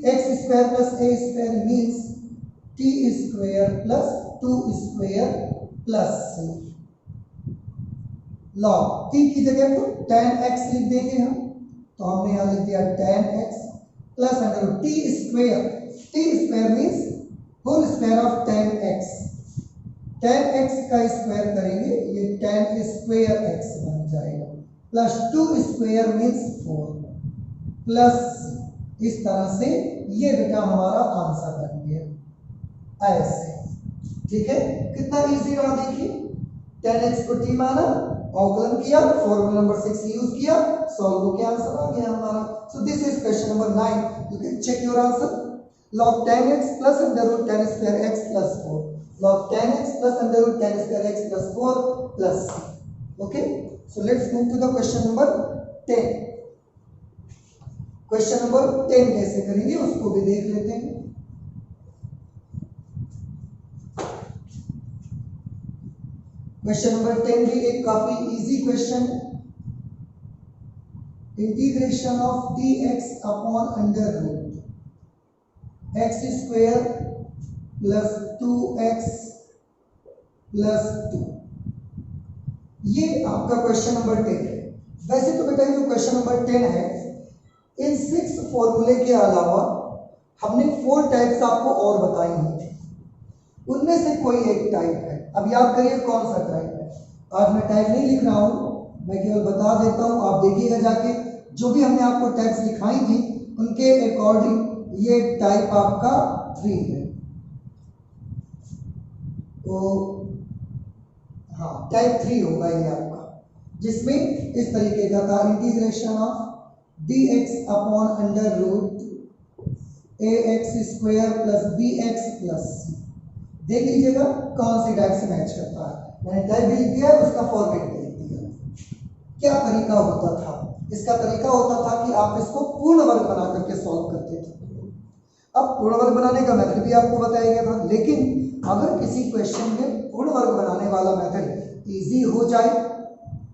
S1: x square plus a square means t square plus 2 square plus c, log t की जगह पर tan x लिख देंगे हम, तो हमने यहां लिख दिया tan x plus under root t square means whole square of tan x, tan x का स्क्वायर करेंगे ये tan स्क्वायर x बन जाएगा, प्लस 2 स्क्वायर मींस 4 प्लस, इस तरह से ये बेटा हमारा आंसर बन गया ऐसे, ठीक है। कितना इजी रहा देखिए, tan x को t माना, अवकलन किया, फॉर्मूला नंबर 6 यूज किया, सॉल्व होकर आंसर आ गया हमारा। So this is question number 9, you can check your answer. log tan x plus under root tan square x plus 4, log tan x plus under root tan square x plus 4 plus c। okay, so let's move to the question number 10। Question number 10 कैसे करेंगे उसको भी देख लेते हैं। क्वेश्चन नंबर 10 भी एक काफी इजी क्वेश्चन है। Integration of D x upon under root x square plus 2x plus 2, ये आपका क्वेश्चन नंबर 10 है। वैसे तो बेटा जो क्वेश्चन नंबर 10 है, इन 6 फॉर्मूले के अलावा हमने 4 टाइप्स आपको और बताई हैं, उनमें से कोई एक टाइप है। अब याद करिए कौन सा टाइप है। आज मैं टाइप नहीं लिख रहा हूं, मैं केवल बता देता हूं, आप देखिएगा जाके जो भी हमने आपको टाइप्स लिखाई थी उनके अकॉर्डिंग ये टाइप आपका 3 है। तो हाँ, टाइप 3 होगा ये आपका, जिसमें इस तरीके का था integration of D x upon under root A X square plus B X plus C. देख लीजिएगा कौन सी टाइप से मैच करता है। मैंने टाइप भी लिख दिया, उसका फॉर्मेट भी लिख दिया। क्या तरीका होता था इसका? तरीका होता था कि आप इसको पूर्ण वर्ग बना करके सॉल्व करते थे। अब पूर्ण वर्ग बनाने का मेथड भी आपको बताया गया था, लेकिन अगर किसी क्वेश्चन में पूर्ण वर्ग बनाने वाला मेथड इजी हो जाए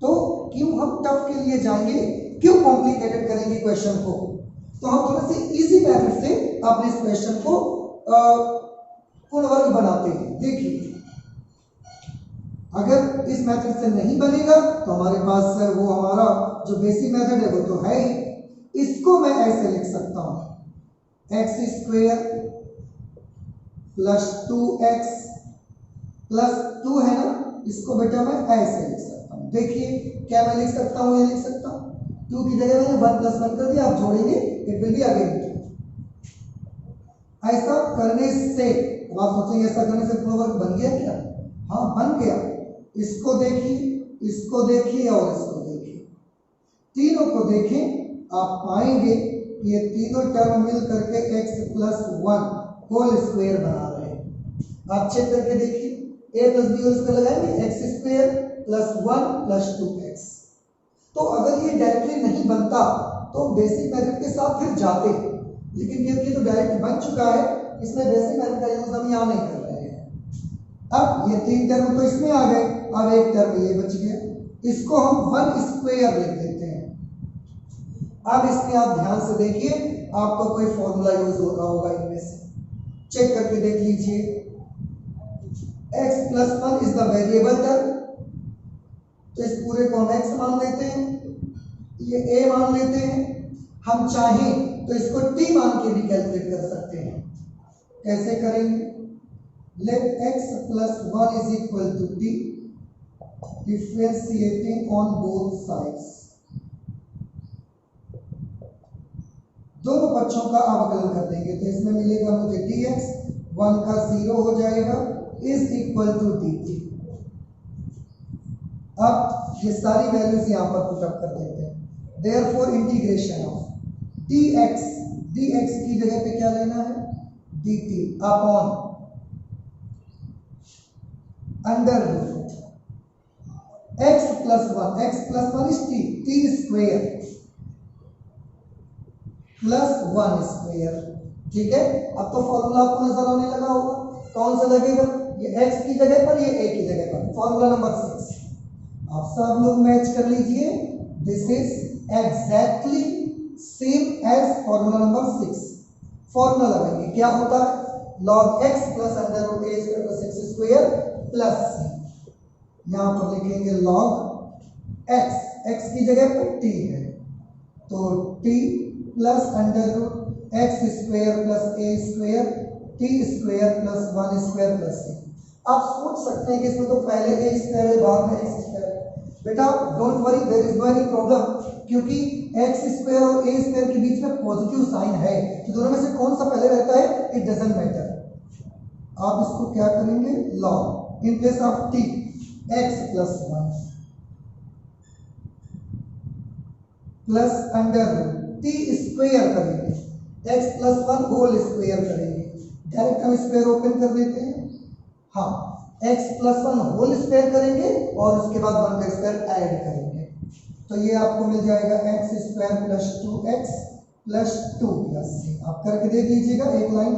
S1: तो क्यों हम टफ के लिए जाएंगे, क्यों कॉम्प्लिकेटेड करेंगे क्वेश्चन को? तो हम थोड़े से इजी मेथड से अपने इस क्वेश्चन को पूर्ण वर्ग बनाते हैं। देखिए, अगर इस मेथड से नहीं बनेगा तो हमारे पास वो हमारा जो बेसिक मेथड है वो तो है ही। इसको मैं ऐसे लिख सकता हूं, x square plus 2x plus 2 है ना, इसको बेटा मैं ऐसे लिख सकता हूं। देखिए क्या मैं लिख सकता हूं, ये लिख सकता हूं 2 की जगह मैंने 1 + 1 कर दिया, आप जोड़ेंगे इट विल बी अगेन 2। ऐसा करने से आप सोचेंगे ऐसा करने से पूर्ण वर्ग बन गया क्या? हाँ बन गया। इसको देखिए, इसको देखिए और इसको देखिए, तीनों को देखें, आप पाएंगे कि ये तीनों टर्म मिल करके x + 1 होल स्क्वायर बना रहे हैं। आप चेक करके देखिए, a + b होल स्क्वायर लगाएंगे, x² + 1 + 2x। तो अगर ये डायरेक्टली नहीं बनता तो बेसिक मेथड के साथ फिर जाते, लेकिन क्योंकि तो डायरेक्ट बन चुका है, इसमें बेसिक मेथड का यूज हम यहाँ नहीं कर रहे हैं। अब ये 3 टर्म तो इसमें आ गए, अब एक टर्म ये बच गया, इसको हम 1 स्क्वायर लिख देते हैं। अब इसमें आप ध्यान से देखिए, आपको कोई फॉर्मूला यूज हो रहा होगा इनमें से, चेक करके देख लीजिए। x + 1 is the variable term, तो इस पूरे को हम x मान लेते हैं, ये a मान लेते हैं। हम चाहें तो इसको t मान के भी कैलकुलेट कर सकते हैं। कैसे करेंगे? let x + 1 is equal to t, differentiating on both sides, दोनों पक्षों का अवकलन कर देंगे तो इसमें मिलेगा मुझे dx, 1 का 0 हो जाएगा, इज इक्वल टू dt। अब ये सारी वैल्यूज यहां पर पुट अप कर देते हैं। Therefore integration of dx, dx की जगह पे क्या लेना है? dt upon under root x + 1, x + 1 is t² plus 1 square. ठीक है, अब तो फॉर्मूला आपको नजर आने लगा होगा। कौन सा लगेगा? ये x की जगह पर, ये a की जगह पर, फॉर्मूला नंबर 6। आप सब लोग मैच कर लीजिए, this is exactly same as formula number 6। Formula लगाएंगे, क्या होता है? log x + √a² + x² plus c। यहां पर लिखेंगे log x, x की जगह पर t है, तो t + √x² + a² t² + 1² + c। आप सोच सकते हैं कि इसमें तो पहले a² है, बाद में x² है। बेटा don't worry, there is no any problem, क्योंकि x² और a² के बीच में पॉजिटिव साइन है, तो दोनों में से कौन सा पहले रहता है, इट डजंट मैटर। आप इसको क्या करेंगे? log in place of t x + 1 plus under root t² करेंगे, x + 1 होल स्क्वायर करेंगे। डायरेक्ट हम स्क्वायर ओपन कर देते हैं। हाँ, x + 1 होल स्क्वायर करेंगे और उसके बाद 1 का स्क्वायर ऐड करेंगे, तो ये आपको मिल जाएगा x² + 2x + 2 + c। आप करके देख लीजिएगा, एक लाइन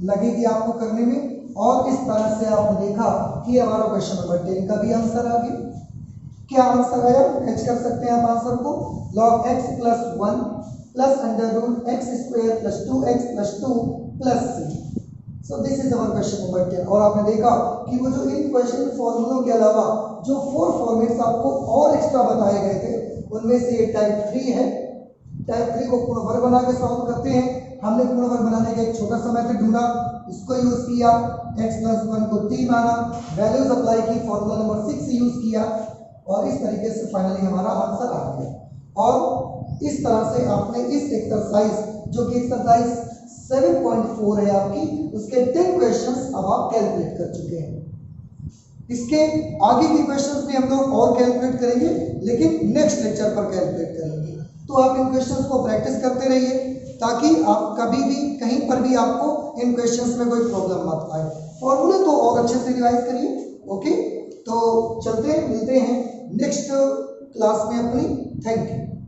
S1: लगेगी आपको करने में। और इस तरह से आपने देखा कि हमारा क्वेश्चन नंबर 10 का भी आंसर आ गया। क्या आंसर आया, मैच कर सकते हैं आप आंसर को, log x plus 1 plus under root x square plus 2x plus 2 plus c। So this is our question number 10। और आपने देखा कि वो जो इन क्वेश्चन फॉर्मूलों के अलावा जो 4 फॉर्मेट्स आपको और एक्स्ट्रा बताए गए थे, उनमें से ये टाइप 3 है। टाइप 3 को पूर्ण वर्ग बना के सॉल्व करते हैं। हमने पूर्ण वर्ग बनाने का एक छोटा सा मेथड ढूंढा, इसको यूज किया, x प्लस 1 को 3 माना, वैल्यूज अप्लाई की, फॉर्मूला नंबर 6 यूज किया और इस तरीके से फाइनली हमारा आंसर आ गया। और इस तरह से आपने इस एक्सरसाइज जो कि एक्सरसाइज 7.4 है आपकी, उसके 10 क्वेश्चंस अब आप कैलकुलेट कर चुके हैं। इसके आगे के क्वेश्चंस भी हम लोग और कैलकुलेट करेंगे, लेकिन नेक्स्ट लेक्चर पर कैलकुलेट करेंगे। तो आप इन क्वेश्चंस को प्रैक्टिस करते रहिए ताकि आप कभी भी कहीं पर भी आपको इन क्वेश्चंस में कोई प्रॉब्लम मत आए। फॉर्मूले तो और अच्छे से रिवाइज करिए। ओके, तो चलते हैं, मिलते हैं नेक्स्ट क्लास में अपनी। Thank you.